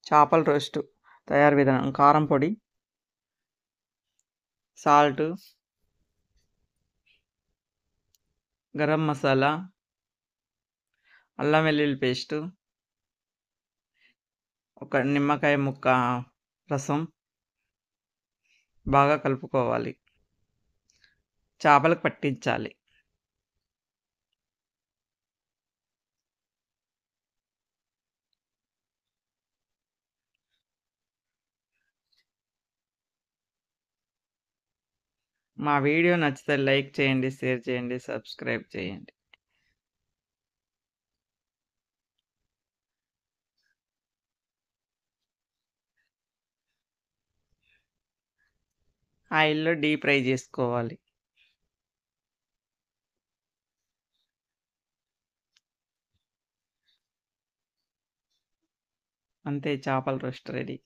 చేపల రోస్టు తయారు విధానం: కారం పొడి, సాల్టు, గరం మసాలా, అల్లం వెల్లుల్లి పేస్టు, ఒక నిమ్మకాయ ముక్క రసం బాగా కలుపుకోవాలి. చేపలకు పట్టించాలి. మా వీడియో నచ్చితే లైక్ చేయండి, షేర్ చేయండి, సబ్స్క్రైబ్ చేయండి. ఆయిల్‌లో డీప్ ఫ్రై చేసుకోవాలి. అంతే, చేపల రోస్ట్ రెడీ.